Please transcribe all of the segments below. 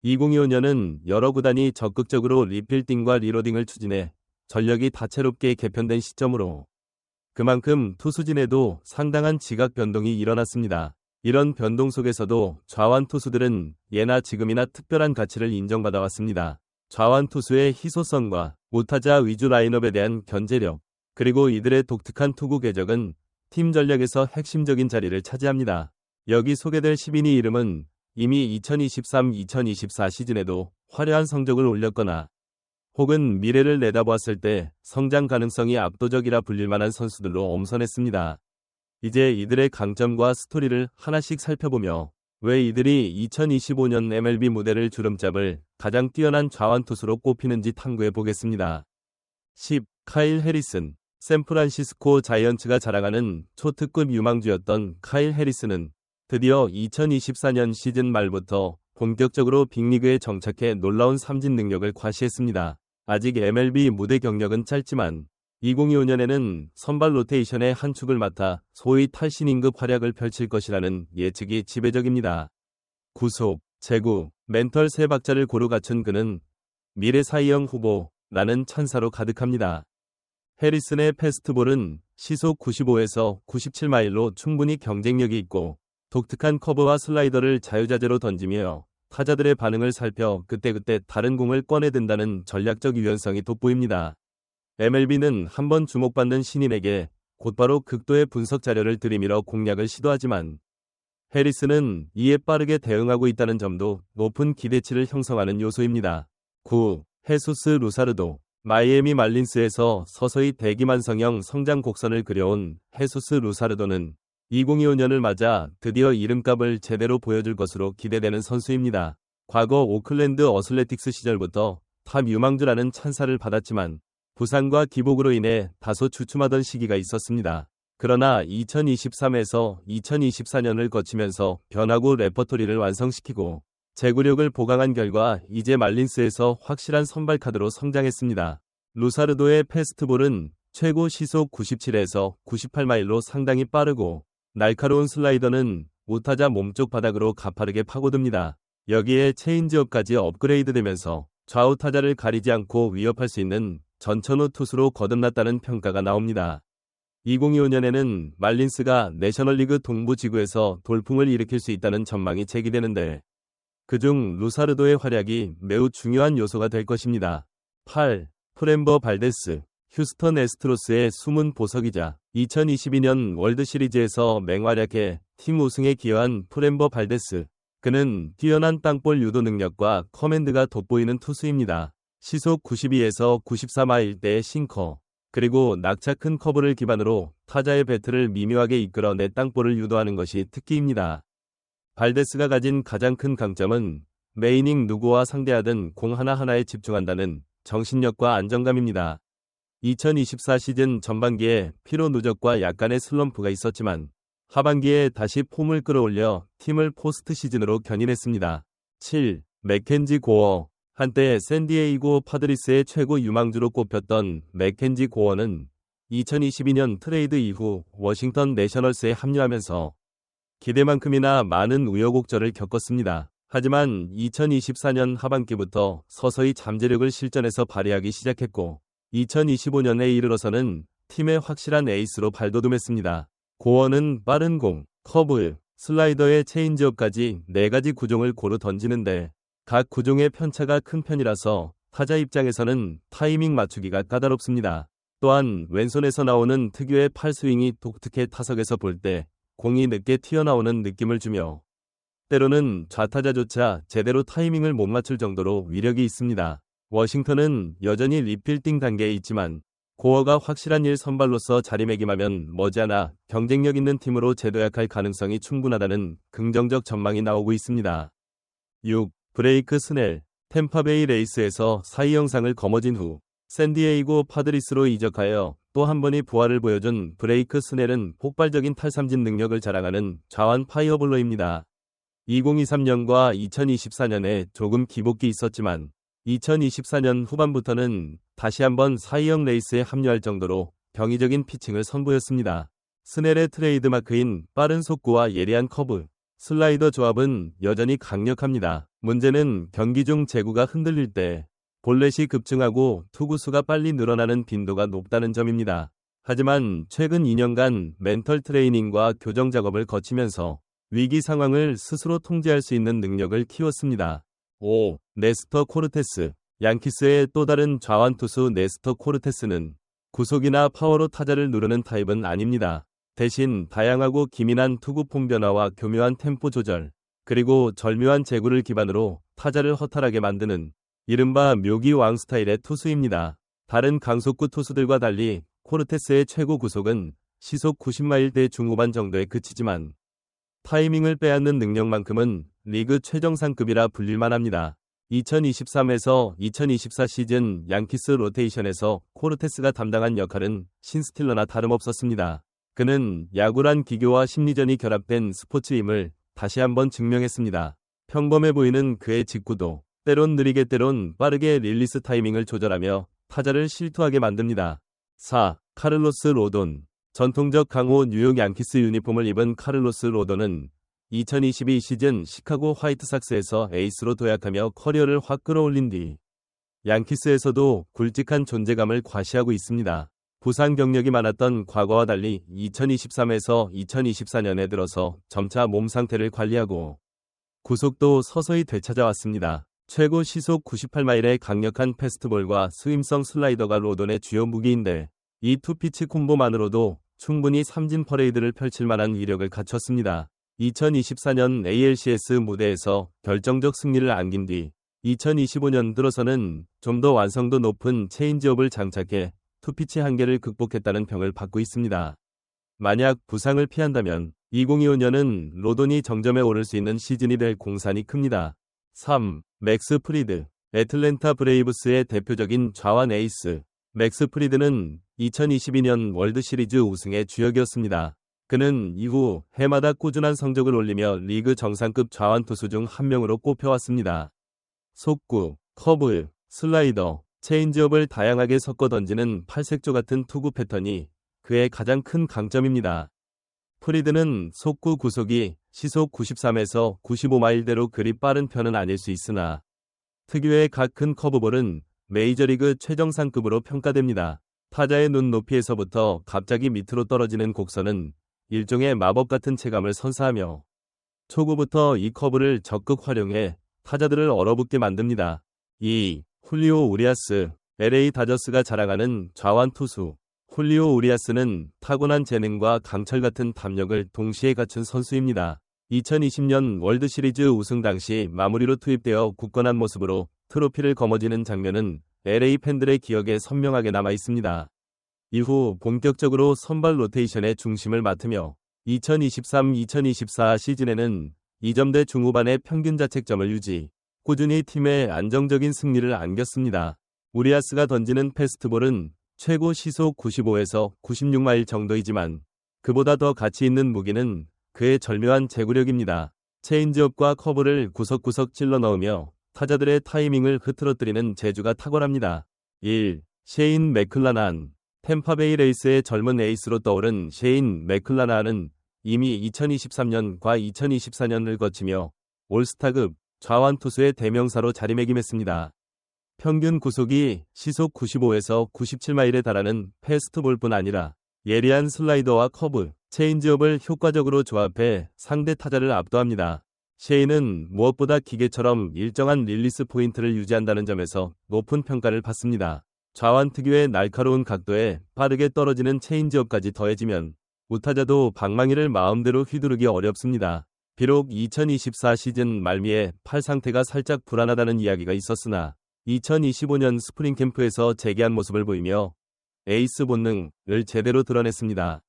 2025년은 여러 구단이 적극적으로 리필딩과 리로딩을 추진해 전력이 다채롭게 개편된 시점으로 그만큼 투수진에도 상당한 지각 변동이 일어났습니다. 이런 변동 속에서도 좌완 투수들은 예나 지금이나 특별한 가치를 인정받아 왔습니다. 좌완 투수의 희소성과 우타자 위주 라인업에 대한 견제력, 그리고 이들의 독특한 투구 궤적은 팀 전략에서 핵심적인 자리를 차지합니다. 여기 소개될 10인의 이름은 이미 2023-2024 시즌에도 화려한 성적을 올렸거나 혹은 미래를 내다보았을 때 성장 가능성이 압도적이라 불릴 만한 선수들로 엄선했습니다. 이제 이들의 강점과 스토리를 하나씩 살펴보며 왜 이들이 2025년 MLB 무대를 주름잡을 가장 뛰어난 좌완 투수로 꼽히는지 탐구해 보겠습니다. 10. 카일 해리슨. 샌프란시스코 자이언츠가 자랑하는 초특급 유망주였던 카일 해리슨은 드디어 2024년 시즌 말부터 본격적으로 빅리그에 정착해 놀라운 삼진 능력을 과시했습니다. 아직 MLB 무대 경력은 짧지만 2025년에는 선발 로테이션의 한 축을 맡아 소위 탈신임급 활약을 펼칠 것이라는 예측이 지배적입니다. 구속, 제구, 멘털 세 박자를 고루 갖춘 그는 미래 사이영 후보라는 찬사로 가득합니다. 해리슨의 패스트볼은 시속 95에서 97마일로 충분히 경쟁력이 있고 독특한 커브와 슬라이더를 자유자재로 던지며 타자들의 반응을 살펴 그때그때 다른 공을 꺼내든다는 전략적 유연성이 돋보입니다. MLB는 한번 주목받는 신인에게 곧바로 극도의 분석 자료를 들이밀어 공략을 시도하지만 해리슨은 이에 빠르게 대응하고 있다는 점도 높은 기대치를 형성하는 요소입니다. 9. 헤수스 루사르도. 마이애미 말린스에서 서서히 대기만성형 성장 곡선을 그려온 헤수스 루사르도는 2025년을 맞아 드디어 이름값을 제대로 보여줄 것으로 기대되는 선수입니다. 과거 오클랜드 어슬레틱스 시절부터 탑 유망주라는 찬사를 받았지만 부상과 기복으로 인해 다소 주춤하던 시기가 있었습니다. 그러나 2023에서 2024년을 거치면서 변화구 레퍼토리를 완성시키고 제구력을 보강한 결과 이제 말린스에서 확실한 선발 카드로 성장했습니다. 루사르도의 패스트볼은 최고 시속 97에서 98마일로 상당히 빠르고 날카로운 슬라이더는 우타자 몸쪽 바닥으로 가파르게 파고듭니다. 여기에 체인지업까지 업그레이드되면서 좌우 타자를 가리지 않고 위협할 수 있는 전천후 투수로 거듭났다는 평가가 나옵니다. 2025년에는 말린스가 내셔널리그 동부지구에서 돌풍을 일으킬 수 있다는 전망이 제기되는데 그중 루사르도의 활약이 매우 중요한 요소가 될 것입니다. 8. 프렘버 발데스. 휴스턴 애스트로스의 숨은 보석이자 2022년 월드시리즈에서 맹활약해 팀 우승에 기여한 프렘버 발데스. 그는 뛰어난 땅볼 유도 능력과 커맨드가 돋보이는 투수입니다. 시속 92에서 94마일대의 싱커, 그리고 낙차 큰 커브를 기반으로 타자의 배트를 미묘하게 이끌어 내 땅볼을 유도하는 것이 특기입니다. 발데스가 가진 가장 큰 강점은 매이닝 누구와 상대하든 공 하나하나에 집중한다는 정신력과 안정감입니다. 2024 시즌 전반기에 피로 누적과 약간의 슬럼프가 있었지만 하반기에 다시 폼을 끌어올려 팀을 포스트 시즌으로 견인했습니다. 7. 맥켄지 고어. 한때 샌디에이고 파드리스의 최고 유망주로 꼽혔던 맥켄지 고어는 2022년 트레이드 이후 워싱턴 내셔널스에 합류하면서 기대만큼이나 많은 우여곡절을 겪었습니다. 하지만 2024년 하반기부터 서서히 잠재력을 실전에서 발휘하기 시작했고 2025년에 이르러서는 팀의 확실한 에이스로 발돋움했습니다. 고어는 빠른 공, 커브, 슬라이더의 체인지업까지 4가지 구종을 고루 던지는데 각 구종의 편차가 큰 편이라서 타자 입장에서는 타이밍 맞추기가 까다롭습니다. 또한 왼손에서 나오는 특유의 팔스윙이 독특해 타석에서 볼 때 공이 늦게 튀어나오는 느낌을 주며 때로는 좌타자조차 제대로 타이밍을 못 맞출 정도로 위력이 있습니다. 워싱턴은 여전히 리필딩 단계에 있지만 고어가 확실한 1선발로서 자리매김하면 머지않아 경쟁력 있는 팀으로 재도약할 가능성이 충분하다는 긍정적 전망이 나오고 있습니다. 6. 브레이크 스넬. 템파베이 레이스에서 사이 영상을 거머쥔 후 샌디에이고 파드리스로 이적하여 또 한 번의 부활을 보여준 브레이크 스넬은 폭발적인 탈삼진 능력을 자랑하는 좌완 파이어볼러입니다. 2023년과 2024년에 조금 기복기 있었지만 2024년 후반부터는 다시 한번 사이영 레이스에 합류할 정도로 병이적인 피칭을 선보였습니다. 스넬의 트레이드마크인 빠른 속구와 예리한 커브, 슬라이더 조합은 여전히 강력합니다. 문제는 경기 중 제구가 흔들릴 때 볼넷이 급증하고 투구수가 빨리 늘어나는 빈도가 높다는 점입니다. 하지만 최근 2년간 멘털 트레이닝과 교정 작업을 거치면서 위기 상황을 스스로 통제할 수 있는 능력을 키웠습니다. 5. 네스터 코르테스. 양키스의 또 다른 좌완 투수 네스터 코르테스는 구속이나 파워로 타자를 누르는 타입은 아닙니다. 대신 다양하고 기민한 투구 폼 변화와 교묘한 템포 조절, 그리고 절묘한 제구를 기반으로 타자를 허탈하게 만드는 이른바 묘기왕 스타일의 투수입니다. 다른 강속구 투수들과 달리 코르테스의 최고 구속은 시속 90마일대 중후반 정도에 그치지만 타이밍을 빼앗는 능력만큼은 리그 최정상급이라 불릴만합니다. 2023에서 2024 시즌 양키스 로테이션에서 코르테스가 담당한 역할은 신스틸러나 다름없었습니다. 그는 야구란 기교와 심리전이 결합된 스포츠임을 다시 한번 증명했습니다. 평범해 보이는 그의 직구도 때론 느리게 때론 빠르게 릴리스 타이밍을 조절하며 타자를 실투하게 만듭니다. 4. 카를로스 로돈. 전통적 강호 뉴욕 양키스 유니폼을 입은 카를로스 로돈은 2022 시즌 시카고 화이트삭스에서 에이스로 도약하며 커리어를 확 끌어올린 뒤 양키스에서도 굵직한 존재감을 과시하고 있습니다. 부상 경력이 많았던 과거와 달리 2023에서 2024년에 들어서 점차 몸 상태를 관리하고 구속도 서서히 되찾아왔습니다. 최고 시속 98마일의 강력한 패스트볼과 스윙성 슬라이더가 로돈의 주요 무기인데 이 투피치 콤보만으로도 충분히 삼진 퍼레이드를 펼칠 만한 위력을 갖췄습니다. 2024년 ALCS 무대에서 결정적 승리를 안긴 뒤 2025년 들어서는 좀 더 완성도 높은 체인지업을 장착해 투피치 한계를 극복했다는 평을 받고 있습니다. 만약 부상을 피한다면 2025년은 로돈이 정점에 오를 수 있는 시즌이 될 공산이 큽니다. 3. 맥스 프리드. 애틀랜타 브레이브스의 대표적인 좌완 에이스 맥스 프리드는 2022년 월드시리즈 우승의 주역이었습니다. 그는 이후 해마다 꾸준한 성적을 올리며 리그 정상급 좌완 투수 중 한 명으로 꼽혀왔습니다. 속구, 커브, 슬라이더, 체인지업을 다양하게 섞어 던지는 팔색조 같은 투구 패턴이 그의 가장 큰 강점입니다. 프리드는 속구 구속이 시속 93에서 95마일대로 그리 빠른 편은 아닐 수 있으나 특유의 각 큰 커브볼은 메이저리그 최정상급으로 평가됩니다. 타자의 눈 높이에서부터 갑자기 밑으로 떨어지는 곡선은 일종의 마법 같은 체감을 선사하며 초구부터 이 커브를 적극 활용해 타자들을 얼어붙게 만듭니다. 2. 훌리오 우리아스. LA 다저스가 자랑하는 좌완 투수 훌리오 우리아스는 타고난 재능과 강철 같은 담력을 동시에 갖춘 선수입니다. 2020년 월드시리즈 우승 당시 마무리로 투입되어 굳건한 모습으로 트로피를 거머쥐는 장면은 LA 팬들의 기억에 선명하게 남아 있습니다. 이후 본격적으로 선발 로테이션의 중심을 맡으며 2023-2024 시즌에는 2점대 중후반의 평균 자책점을 유지, 꾸준히 팀에 안정적인 승리를 안겼습니다. 우리아스가 던지는 패스트볼은 최고 시속 95에서 96마일 정도이지만 그보다 더 가치 있는 무기는 그의 절묘한 제구력입니다. 체인지업과 커브를 구석구석 찔러 넣으며 타자들의 타이밍을 흐트러뜨리는 재주가 탁월합니다. 1. 셰인 맥클라난. 템파베이 레이스의 젊은 에이스로 떠오른 셰인 맥클라난은 이미 2023년과 2024년을 거치며 올스타급 좌완 투수의 대명사로 자리매김했습니다. 평균 구속이 시속 95에서 97마일에 달하는 패스트볼뿐 아니라 예리한 슬라이더와 커브, 체인지업을 효과적으로 조합해 상대 타자를 압도합니다. 셰인은 무엇보다 기계처럼 일정한 릴리스 포인트를 유지한다는 점에서 높은 평가를 받습니다. 좌완 특유의 날카로운 각도에 빠르게 떨어지는 체인지업까지 더해지면 우타자도 방망이를 마음대로 휘두르기 어렵습니다. 비록 2024 시즌 말미에 팔 상태가 살짝 불안하다는 이야기가 있었으나 2025년 스프링 캠프에서 재기한 모습을 보이며 에이스 본능을 제대로 드러냈습니다.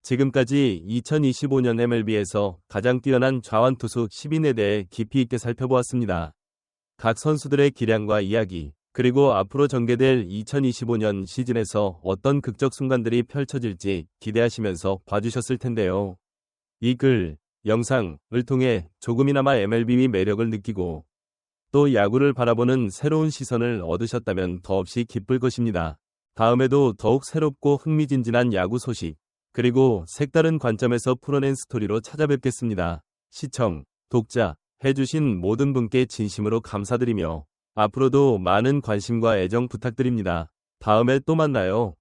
지금까지 2025년 MLB에서 가장 뛰어난 좌완 투수 10인에 대해 깊이 있게 살펴보았습니다. 각 선수들의 기량과 이야기, 그리고 앞으로 전개될 2025년 시즌에서 어떤 극적 순간들이 펼쳐질지 기대하시면서 봐주셨을 텐데요. 이 글, 영상을 통해 조금이나마 MLB의 매력을 느끼고 또 야구를 바라보는 새로운 시선을 얻으셨다면 더없이 기쁠 것입니다. 다음에도 더욱 새롭고 흥미진진한 야구 소식, 그리고 색다른 관점에서 풀어낸 스토리로 찾아뵙겠습니다. 시청, 독자, 해주신 모든 분께 진심으로 감사드리며 앞으로도 많은 관심과 애정 부탁드립니다. 다음에 또 만나요.